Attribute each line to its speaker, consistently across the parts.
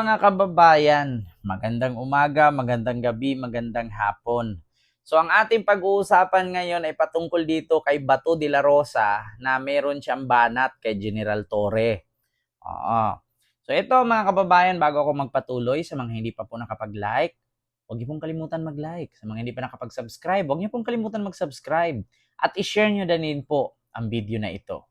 Speaker 1: Mga kababayan, magandang umaga, magandang gabi, magandang hapon. So ang ating pag-uusapan ngayon ay patungkol dito kay Bato de la Rosa na meron siyang banat kay General Torre. Oo. So ito mga kababayan, bago ako magpatuloy sa mga hindi pa po nakapag-like, huwag niyo pong kalimutan mag-like. Sa mga hindi pa nakapag-subscribe, huwag niyo pong kalimutan mag-subscribe. At i-share niyo din po ang video na ito.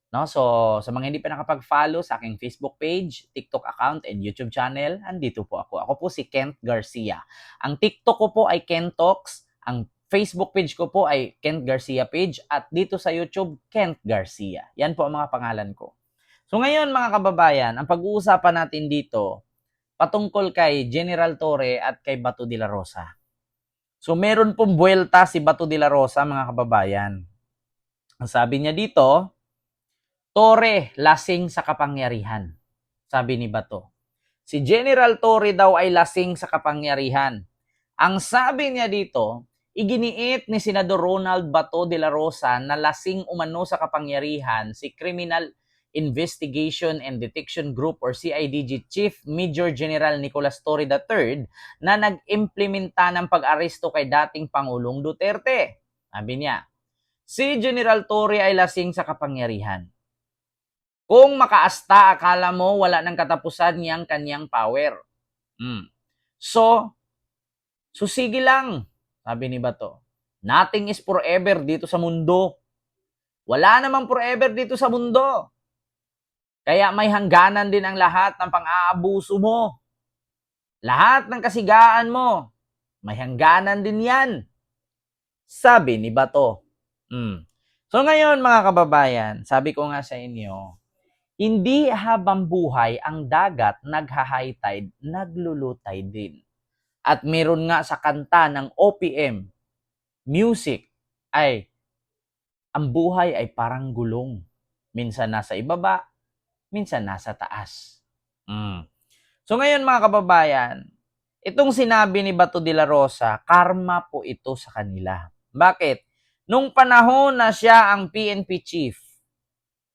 Speaker 1: No? So, sa mga hindi pa nakapag-follow sa aking Facebook page, TikTok account, and YouTube channel, andito po ako. Ako po si Kent Garcia. Ang TikTok ko po ay Kent Talks. Ang Facebook page ko po ay Kent Garcia page. At dito sa YouTube, Kent Garcia. Yan po ang mga pangalan ko. So ngayon mga kababayan, ang pag-uusapan natin dito, patungkol kay General Torre at kay Bato de la Rosa. So meron pong buwelta si Bato de la Rosa mga kababayan. Ang sabi niya dito, Torre, lasing sa kapangyarihan, sabi ni Bato. Si General Torre daw ay lasing sa kapangyarihan. Ang sabi niya dito, iginiit ni Senador Ronald Bato de la Rosa na lasing umano sa kapangyarihan si Criminal Investigation and Detection Group or CIDG Chief Major General Nicolas Torre III na nag-implementa ng pag-aresto kay dating Pangulong Duterte. Sabi niya, si General Torre ay lasing sa kapangyarihan. Kung makaasta, akala mo wala nang katapusan niyang kanyang power. So, susigi lang, sabi ni Bato. Nothing is forever dito sa mundo. Wala namang forever dito sa mundo. Kaya may hangganan din ang lahat ng pang-aabuso mo. Lahat ng kasigaan mo, may hangganan din yan. Sabi ni Bato. So ngayon mga kababayan, sabi ko nga sa inyo, hindi habang buhay ang dagat nagha-high tide, naglulutay din. At meron nga sa kanta ng OPM music ay ang buhay ay parang gulong. Minsan nasa ibaba, minsan nasa taas. So ngayon mga kababayan, itong sinabi ni Bato de la Rosa, karma po ito sa kanila. Bakit? Nung panahon na siya ang PNP chief,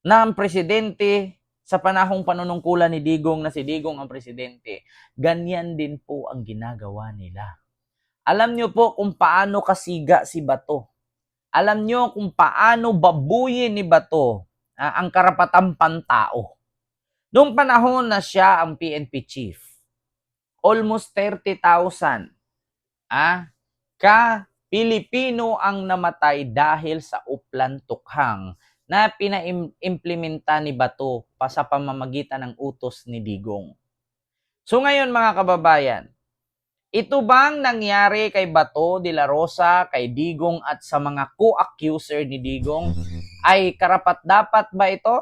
Speaker 1: na ang presidente sa panahong panunungkulan ni Digong na si Digong ang presidente, ganyan din po ang ginagawa nila. Alam nyo po kung paano kasiga si Bato. Alam nyo kung paano babuyin ni Bato ang karapatang pantao. Noong panahon na siya ang PNP chief, almost 30,000 ka-Pilipino ang namatay dahil sa Uplan Tukhang na pina-implementa ni Bato pa sa pamamagitan ng utos ni Digong. So ngayon mga kababayan, ito bang nangyari kay Bato de la Rosa, kay Digong at sa mga co-accuser ni Digong ay karapat-dapat ba ito?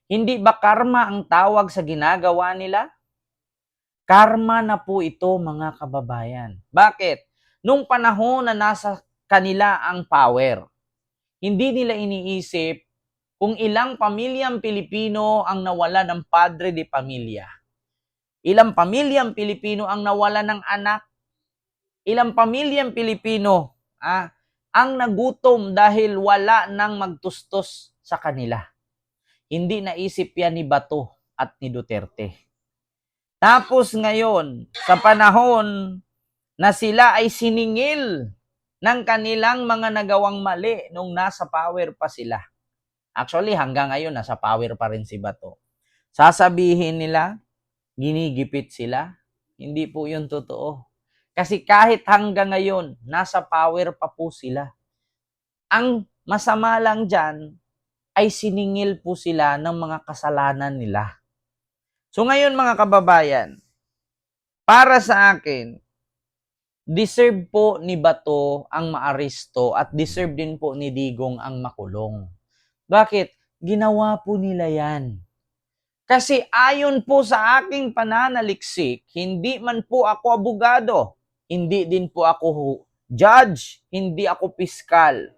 Speaker 1: Hindi ba karma ang tawag sa ginagawa nila? Karma na po ito mga kababayan. Bakit? Nung panahon na nasa kanila ang power, hindi nila iniisip kung ilang pamilyang Pilipino ang nawala ng padre de pamilya. Ilang pamilyang Pilipino ang nawala ng anak. Ilang pamilyang Pilipino ang nagutom dahil wala nang magtustos sa kanila. Hindi naisip yan ni Bato at ni Duterte. Tapos ngayon, sa panahon na sila ay siningil ng kanilang mga nagawang mali nung nasa power pa sila. Actually, hanggang ngayon, nasa power pa rin si Bato. Sasabihin nila, ginigipit sila. Hindi po yun totoo. Kasi kahit hanggang ngayon, nasa power pa po sila. Ang masama lang dyan, ay siningil po sila ng mga kasalanan nila. So ngayon mga kababayan, para sa akin, deserve po ni Bato ang maaresto at deserve din po ni Digong ang makulong. Bakit? Ginawa po nila yan. Kasi ayon po sa aking pananaliksik, hindi man po ako abogado, hindi din po ako judge, hindi ako piskal.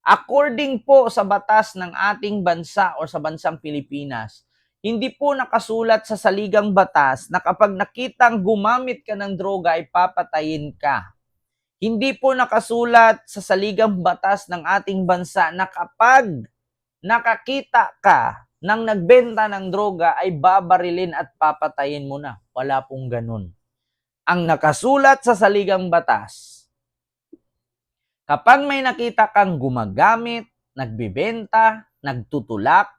Speaker 1: According po sa batas ng ating bansa o sa bansang Pilipinas, hindi po nakasulat sa saligang batas na kapag nakitang gumamit ka ng droga ay papatayin ka. Hindi po nakasulat sa saligang batas ng ating bansa na kapag nakakita ka ng nagbenta ng droga ay babarilin at papatayin mo na. Wala pong ganun. Ang nakasulat sa saligang batas, kapag may nakita kang gumagamit, nagbibenta, nagtutulak,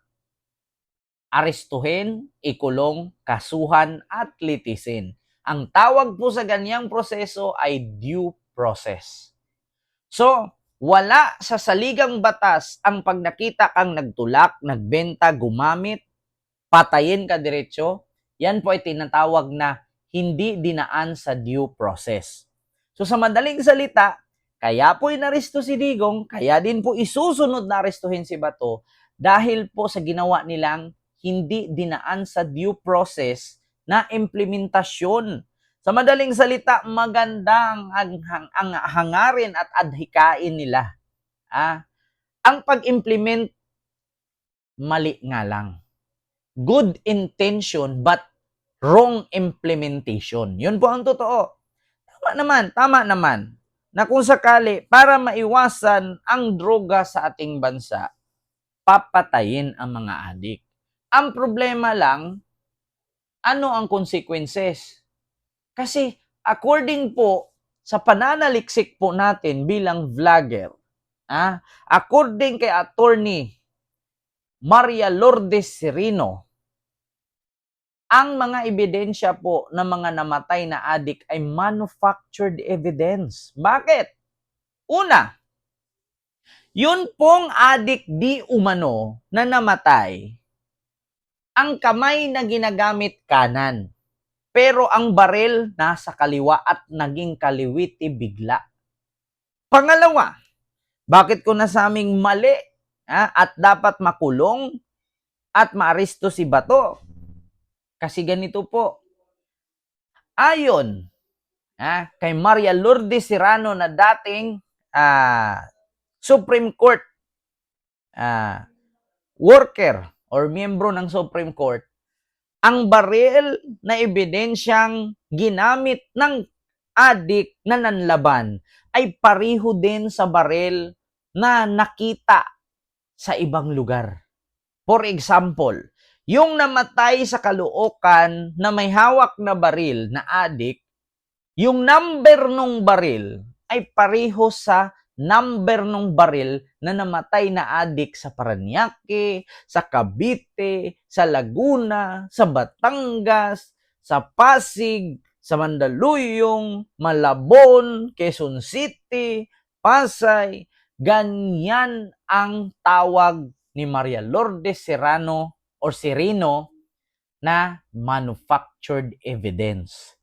Speaker 1: arestuhin, ikulong, kasuhan, at litisin. Ang tawag po sa ganyang proseso ay due process. So, wala sa saligang batas ang pag nakita kang nagtulak, nagbenta, gumamit, patayin ka diretso. Yan po ay tinatawag na hindi dinaan sa due process. So, sa madaling salita, kaya po inaresto si Digong, kaya din po isusunod na arestuhin si Bato dahil po sa ginawa nilang hindi dinaan sa due process na implementasyon. Sa madaling salita, magandang ang hangarin at adhikain nila. Ang pag-implement, mali nga lang. Good intention but wrong implementation. Yun po ang totoo. Tama naman, na kung sakali, para maiwasan ang droga sa ating bansa, papatayin ang mga adik. Ang problema lang, ano ang consequences? Kasi according po sa pananaliksik po natin bilang vlogger, according kay Attorney Maria Lourdes Serino, ang mga ebidensya po ng mga namatay na adik ay manufactured evidence. Bakit? Una, yun pong adik di umano na namatay, ang kamay na ginagamit kanan, pero ang baril nasa kaliwa at naging kaliwiti bigla. Pangalawa, bakit ko nasabing mali at dapat makulong at maaresto si Bato? Kasi ganito po, ayon kay Maria Lourdes Serrano na dating Supreme Court worker or miyembro ng Supreme Court, ang baril na ebidensyang ginamit ng adik na nanlaban ay pariho din sa baril na nakita sa ibang lugar. For example, yung namatay sa Caloocan na may hawak na baril na adik, yung number nung baril ay pariho sa number nung baril na namatay na adik sa Parañaque, sa Cavite, sa Laguna, sa Batangas, sa Pasig, sa Mandaluyong, Malabon, Quezon City, Pasay. Ganyan ang tawag ni Maria Lourdes Serrano or Serino na manufactured evidence.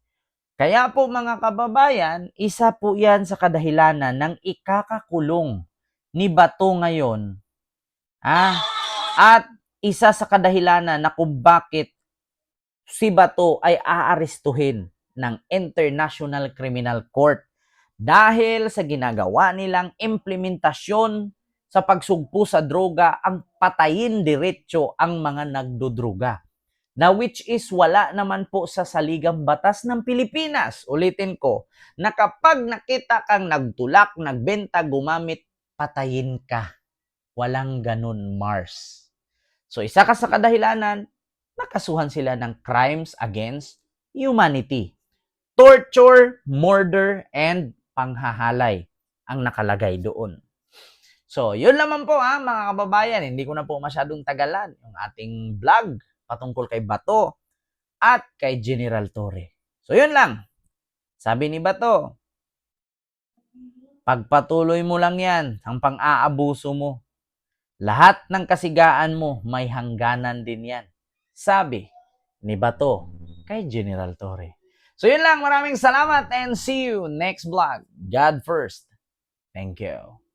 Speaker 1: Kaya po mga kababayan, isa po yan sa kadahilanan ng ikakakulong ni Bato ngayon. At isa sa kadahilanan na kung bakit si Bato ay aarestuhin ng International Criminal Court dahil sa ginagawa nilang implementasyon sa pagsugpo sa droga ang patayin diretso ang mga nagdodroga. Na which is wala naman po sa saligang batas ng Pilipinas. Ulitin ko, na kapag nakita kang nagtulak, nagbenta, gumamit, patayin ka. Walang ganun, Mars. So isa ka sa kadahilanan, nakasuhan sila ng crimes against humanity. Torture, murder, and panghahalay ang nakalagay doon. So, yun naman po mga kababayan. Hindi ko na po masyadong tagalan yung ating vlog patungkol kay Bato at kay General Torre. So, yun lang. Sabi ni Bato, pagpatuloy mo lang yan ang pang-aabuso mo. Lahat ng kasigaan mo may hangganan din yan. Sabi ni Bato kay General Torre. So, yun lang. Maraming salamat and see you next vlog. God first. Thank you.